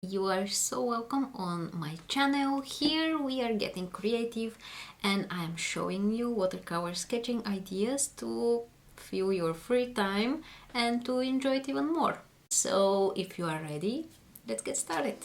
You are so welcome on my channel. Here we are getting creative and I am showing you watercolor sketching ideas to fill your free time and to enjoy it even more. So if you are ready, let's get started.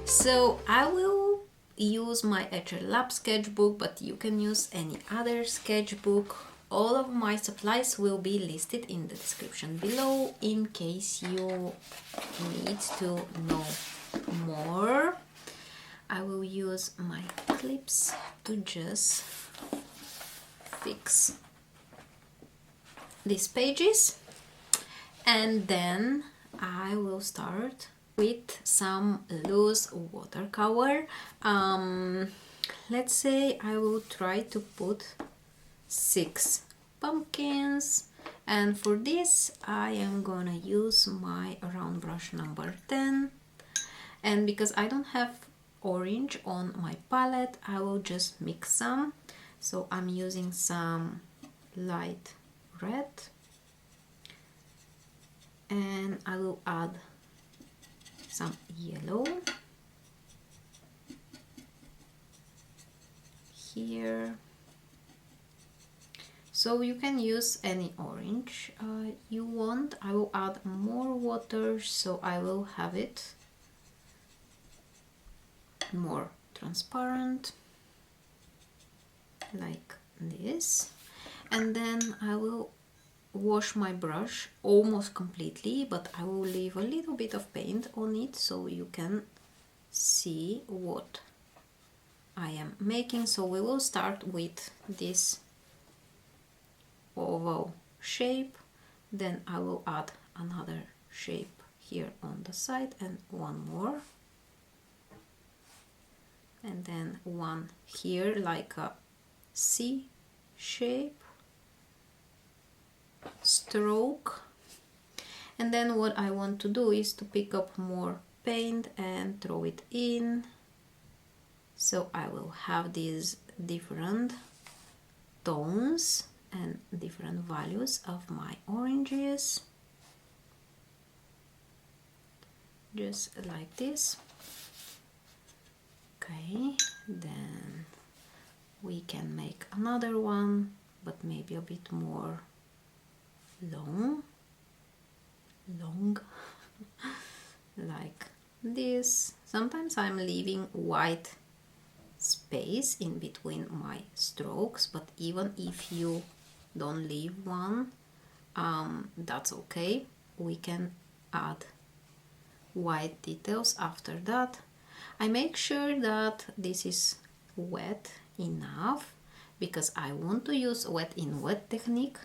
So I will use my GABRIELA'S sketchbook, but you can use any other sketchbook. All of my supplies will be listed in the description below in case you need to know more. I will use my clips to just fix these pages, and then I will start with some loose watercolor. Let's say I will try to put 6 pumpkins, and for this I am gonna use my round brush number 10, and because I don't have orange on my palette, I will just mix some. So I'm using some light red and I will add some yellow here. So you can use any orange you want. I will add more water, so I will have it more transparent like this, and then I will wash my brush almost completely, but I will leave a little bit of paint on it so you can see what I am making. So we will start with this oval shape, then I will add another shape here on the side and one more, and then one here like a C shape stroke. And then what I want to do is to pick up more paint and throw it in, so I will have these different tones and different values of my oranges, just like this. Okay, then we can make another one, but maybe a bit more long like this. Sometimes I'm leaving white space in between my strokes, but even if you don't leave one, that's okay. We can add white details after that. I make sure that this is wet enough because I want to use wet in wet technique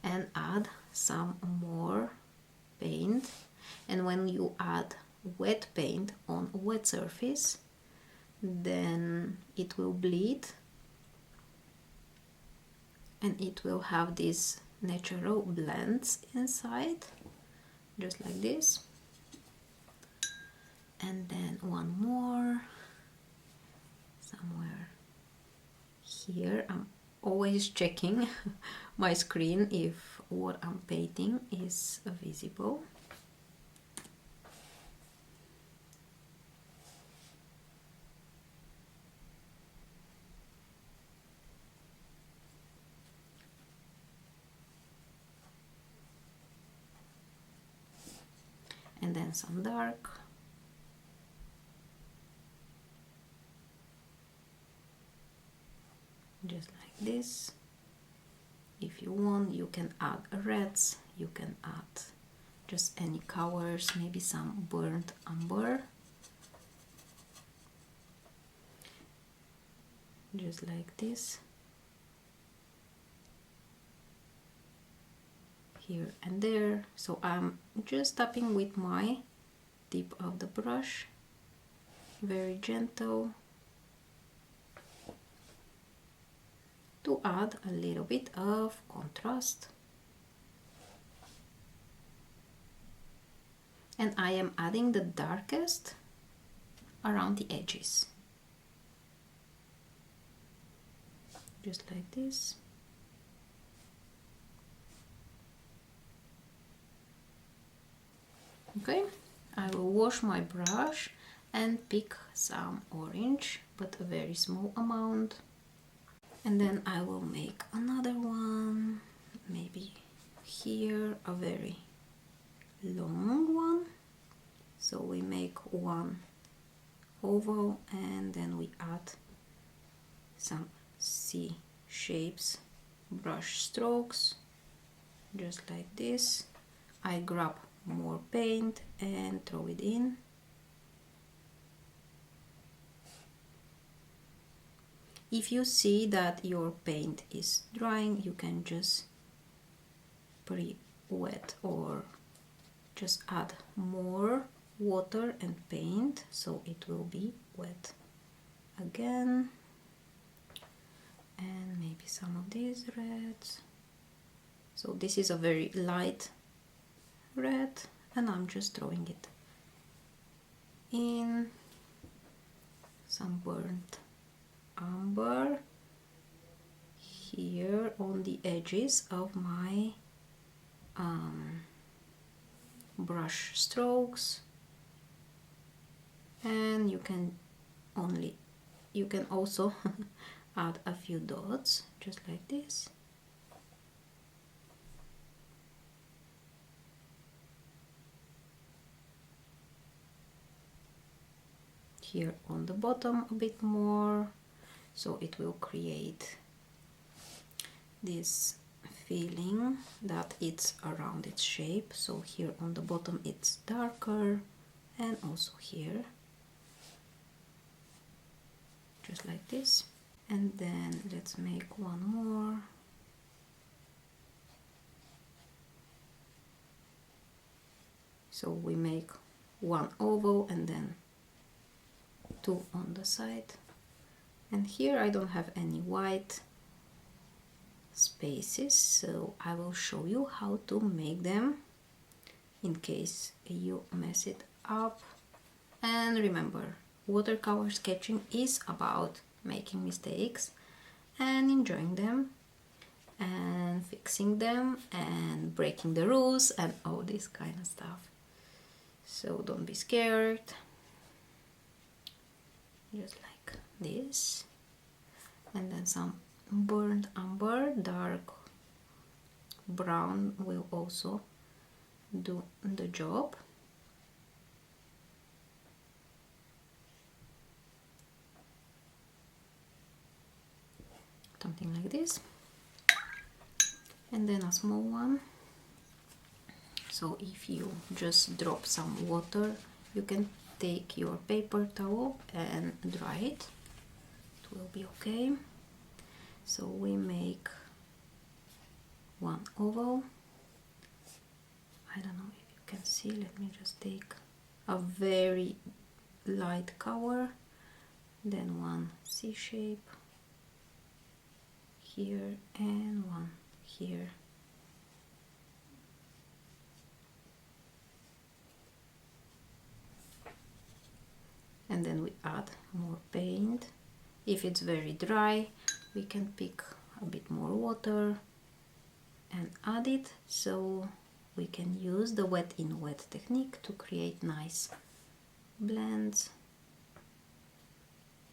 and add some more paint. And when you add wet paint on wet surface, then it will bleed and it will have these natural blends inside, just like this. And then one more somewhere here. I'm always checking my screen if what I'm painting is visible. And then some dark. Just like this. If you want, you can add reds, you can add just any colors, maybe some burnt umber. Just like this. Here and there. So I'm just tapping with my tip of the brush, very gentle, to add a little bit of contrast. And I am adding the darkest around the edges, just like this. Okay, I will wash my brush and pick some orange, but a very small amount. And then I will make another one, maybe here, a very long one. So we make one oval and then we add some C shapes, brush strokes, just like this. I grab more paint and throw it in. If you see that your paint is drying, you can just pre-wet or just add more water and paint so it will be wet again. And maybe some of these reds. So this is a very light red and I'm just throwing it in. Some burnt umber here on the edges of my brush strokes, and you can also add a few dots just like this. Here on the bottom a bit more, so it will create this feeling that it's around its shape. So here on the bottom it's darker, and also here, just like this. And then let's make one more. So we make one oval and then two on the side. And here I don't have any white spaces, so I will show you how to make them in case you mess it up. And remember, watercolor sketching is about making mistakes and enjoying them and fixing them and breaking the rules and all this kind of stuff. So don't be scared. Just like this. And then some burnt umber, dark brown will also do the job. Something like this. And then a small one. So if you just drop some water, you can take your paper towel and dry it. It will be okay. So we make one oval. I don't know if you can see, let me just take a very light color, then one C shape here and one here. And then we add more paint. If it's very dry, we can pick a bit more water and add it, so we can use the wet in wet technique to create nice blends.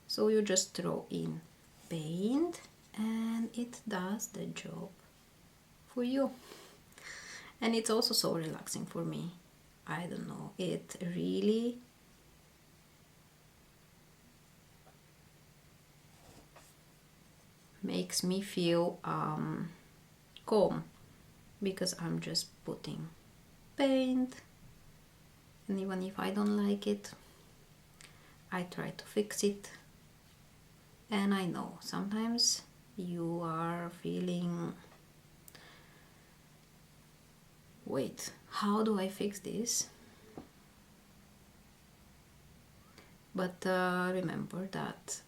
So you just throw in paint and it does the job for you. And it's also so relaxing for me. I don't know, it really makes me feel calm, because I'm just putting paint, and even if I don't like it, I try to fix it. And I know sometimes you are feeling, wait, how do I fix this? But remember that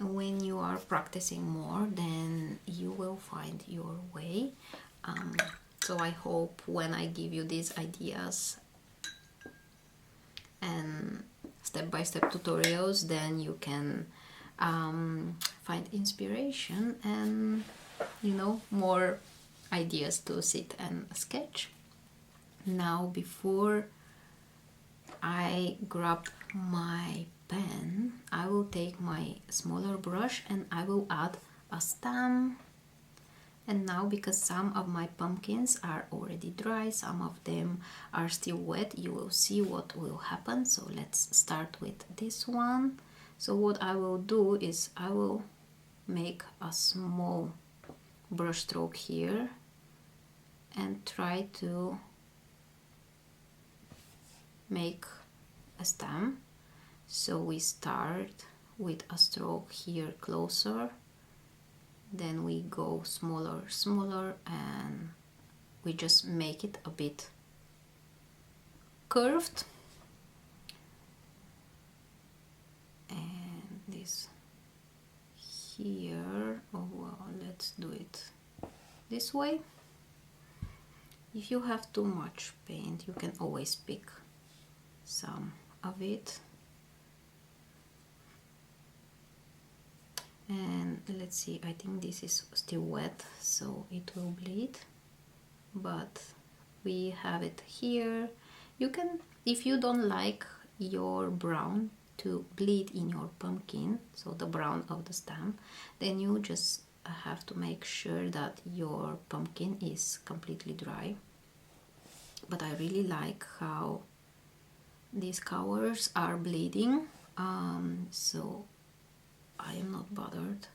when you are practicing more, then you will find your way. So I hope when I give you these ideas and step-by-step tutorials, then you can find inspiration and, you know, more ideas to sit and sketch. Now, before I grab my pen, I will take my smaller brush and I will add a stem. And now, because some of my pumpkins are already dry, some of them are still wet, you will see what will happen. So let's start with this one. So what I will do is I will make a small brush stroke here and try to make a stem. So we start with a stroke here closer, then we go smaller, smaller, and we just make it a bit curved. And this here, oh well, let's do it this way. If you have too much paint, you can always pick some of it. And let's see, I think this is still wet, so it will bleed, but we have it here. You can, if you don't like your brown to bleed in your pumpkin, so the brown of the stem, then you just have to make sure that your pumpkin is completely dry. But I really like how these colors are bleeding, so I am not bothered.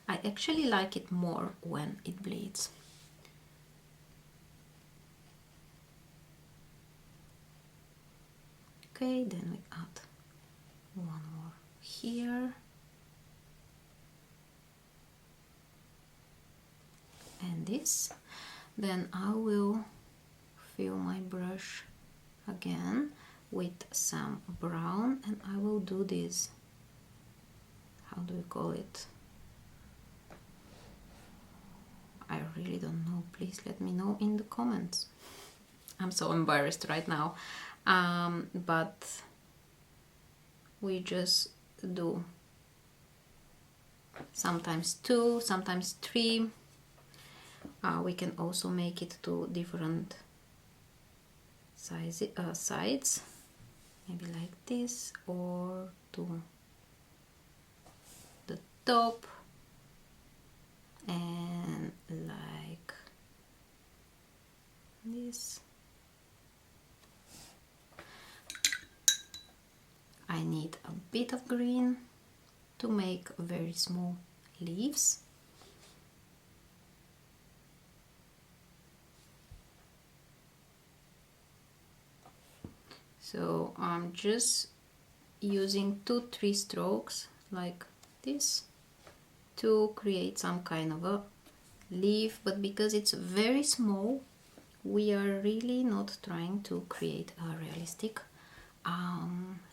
I actually like it more when it bleeds. Okay, then we add one more here. And this. Then I will fill my brush again with some brown, and I will do this, how do you call it? I really don't know. Please let me know in the comments. I'm so embarrassed right now. But we just do sometimes 2, sometimes 3. We can also make it to different sides, maybe like this, or to the top, and like this. I need a bit of green to make very small leaves. So I'm just using 2-3 strokes like this to create some kind of a leaf, but because it's very small, we are really not trying to create a realistic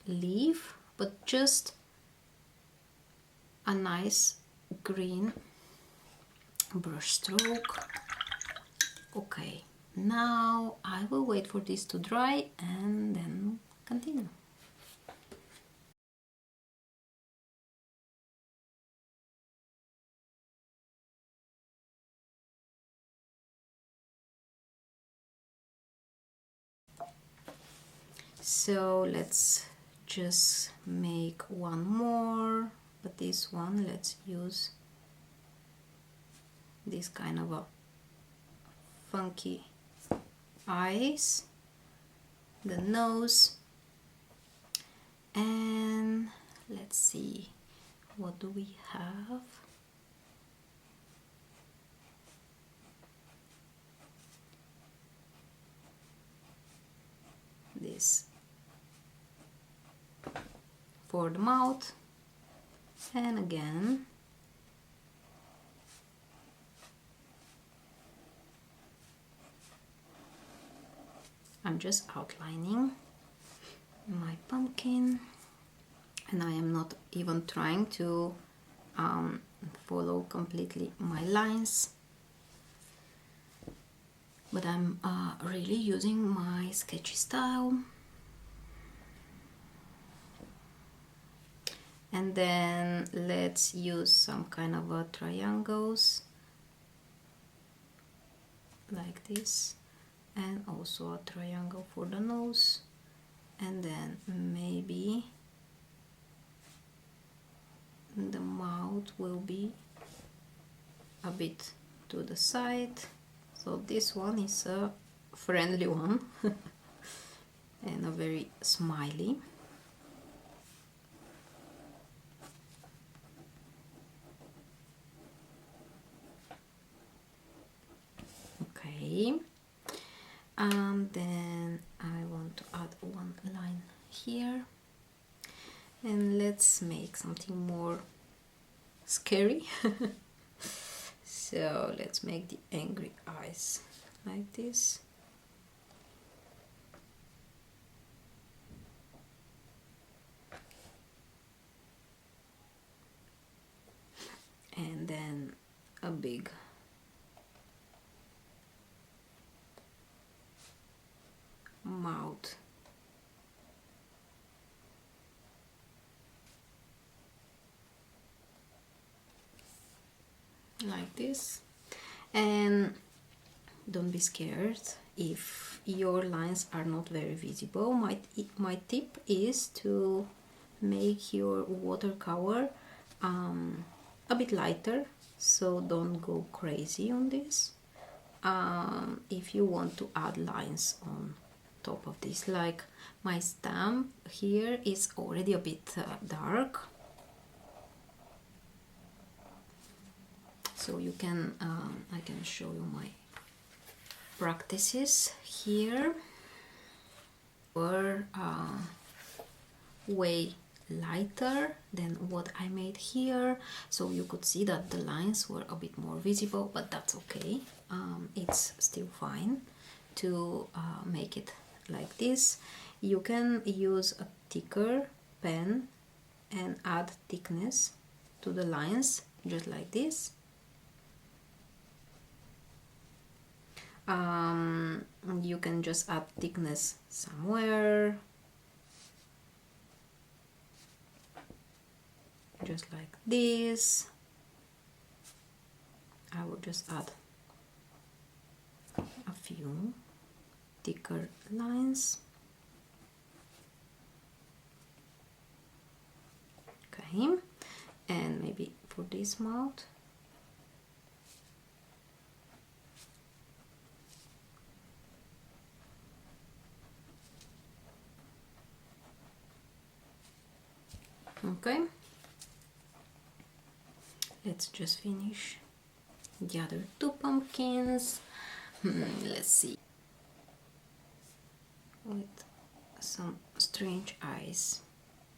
leaf, but just a nice green brush stroke. Okay, now I will wait for this to dry and then continue. So let's just make one more, but this one, let's use this kind of a funky eyes, the nose, and let's see, what do we have? This for the mouth, and again I'm just outlining my pumpkin, and I am not even trying to follow completely my lines, but I'm really using my sketchy style. And then let's use some kind of a triangles like this, and also a triangle for the nose, and then maybe the mouth will be a bit to the side. So this one is a friendly one and a very smiley. Okay, and then I want to add one line here, and let's make something more scary. So let's make the angry eyes like this. And then a big mouth. Like this. And don't be scared if your lines are not very visible. My tip is to make your watercolor a bit lighter, so don't go crazy on this. If you want to add lines on top of this, like my stamp here is already a bit dark, so you can I can show you my practices here were way lighter than what I made here, so you could see that the lines were a bit more visible, but that's okay. It's still fine to make it like this. You can use a thicker pen and add thickness to the lines just like this. You can just add thickness somewhere, just like this. I will just add a few thicker lines. Okay, and maybe for this mouth. Okay, let's just finish the other two pumpkins. Let's see, with some strange eyes,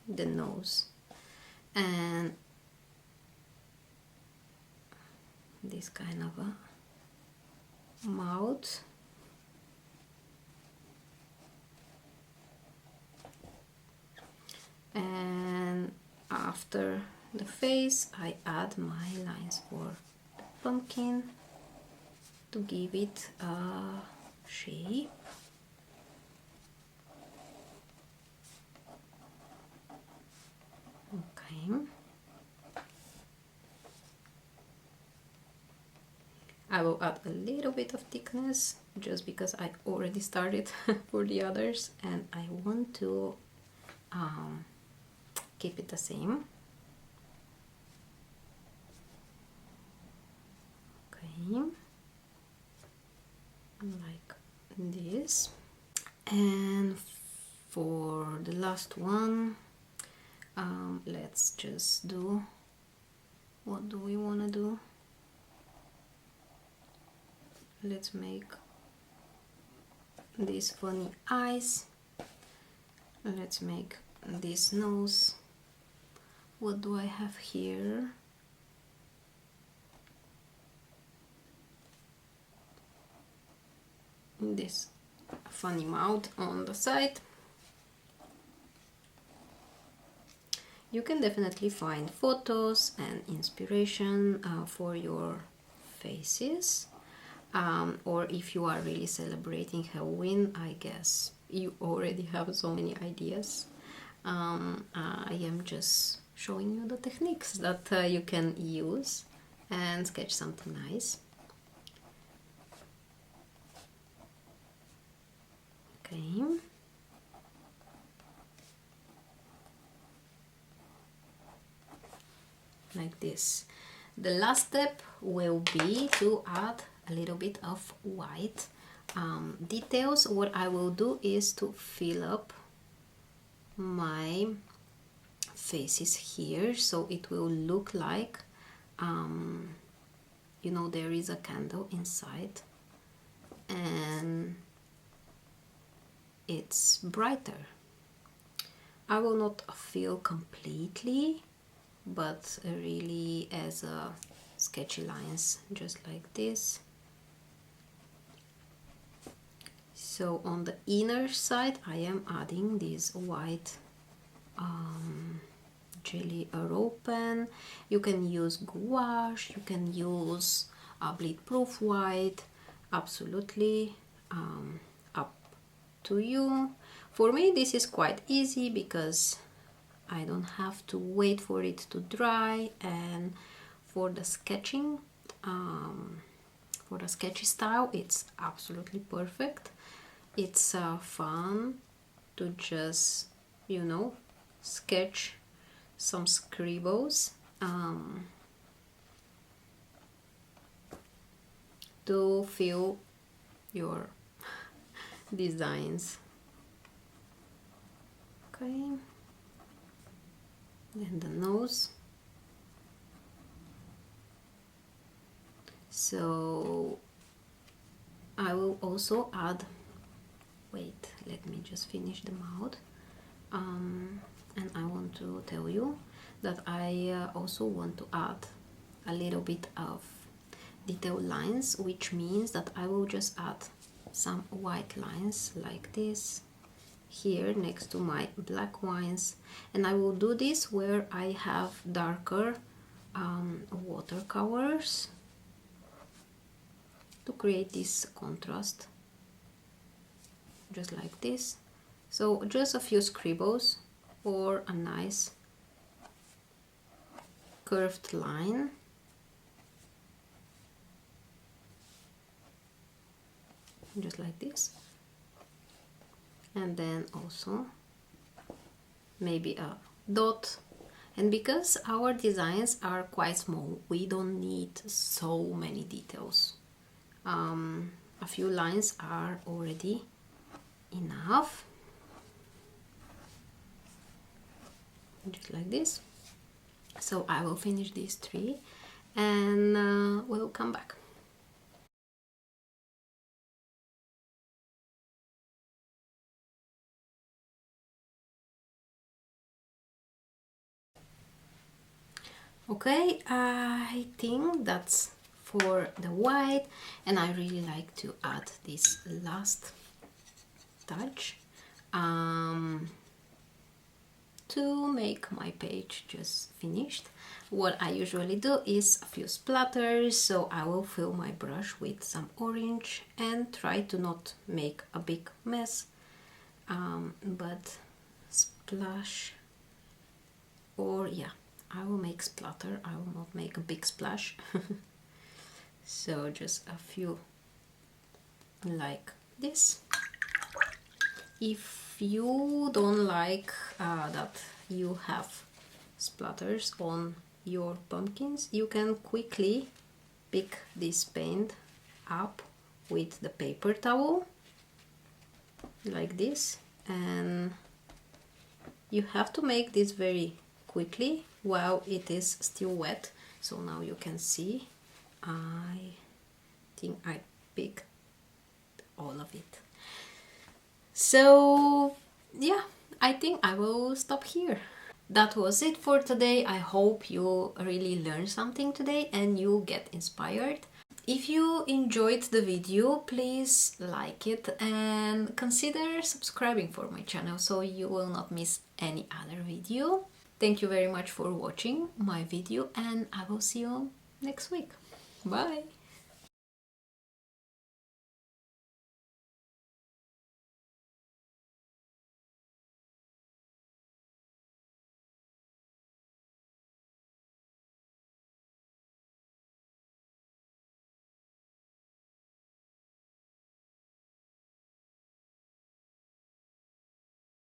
the nose, and this kind of a mouth. And after the face, I add my lines for the pumpkin to give it a shape. Okay. I will add a little bit of thickness just because I already started for the others and I want to keep it the same. Okay, like this. And for the last one, let's just do, what do we want to do? Let's make these funny eyes. Let's make this nose. What do I have here? This funny mouth on the side. You can definitely find photos and inspiration for your faces, or if you are really celebrating Halloween, I guess you already have so many ideas. I am just showing you the techniques that you can use and sketch something nice. Okay. Like this. The last step will be to add a little bit of white details. What I will do is to fill up my faces here, so it will look like you know, there is a candle inside and it's brighter. I will not fill completely, but really as a sketchy lines, just like this. So on the inner side I am adding this white jelly roll pen. You can use gouache, you can use bleed proof white, absolutely up to you. For me this is quite easy because I don't have to wait for it to dry, and for the sketching, for the sketchy style, it's absolutely perfect. It's fun to just, you know, sketch some scribbles to fill your designs. Okay. Then the nose. So I will also add, wait, let me just finish the mouth. And I want to tell you that I also want to add a little bit of detail lines, which means that I will just add some white lines like this here next to my black ones, and I will do this where I have darker watercolors to create this contrast, just like this. So just a few scribbles or a nice curved line. Just like this. And then also maybe a dot. And because our designs are quite small, we don't need so many details. A few lines are already enough. Just like this. So I will finish these three and we'll come back. Okay, I think that's for the white, and I really like to add this last touch to make my page just finished. What I usually do is a few splatters, so I will fill my brush with some orange and try to not make a big mess, but splash, or yeah, I will make splatter, I will not make a big splash. So just a few like this. If you don't like that you have splatters on your pumpkins, you can quickly pick this paint up with the paper towel like this, and you have to make this very quickly while it is still wet. So now you can see, I think I picked all of it. So yeah, I think I will stop here. That was it for today. I hope you really learned something today and you get inspired. If you enjoyed the video, please like it and consider subscribing for my channel so you will not miss any other video. Thank you very much for watching my video, and I will see you next week. Bye!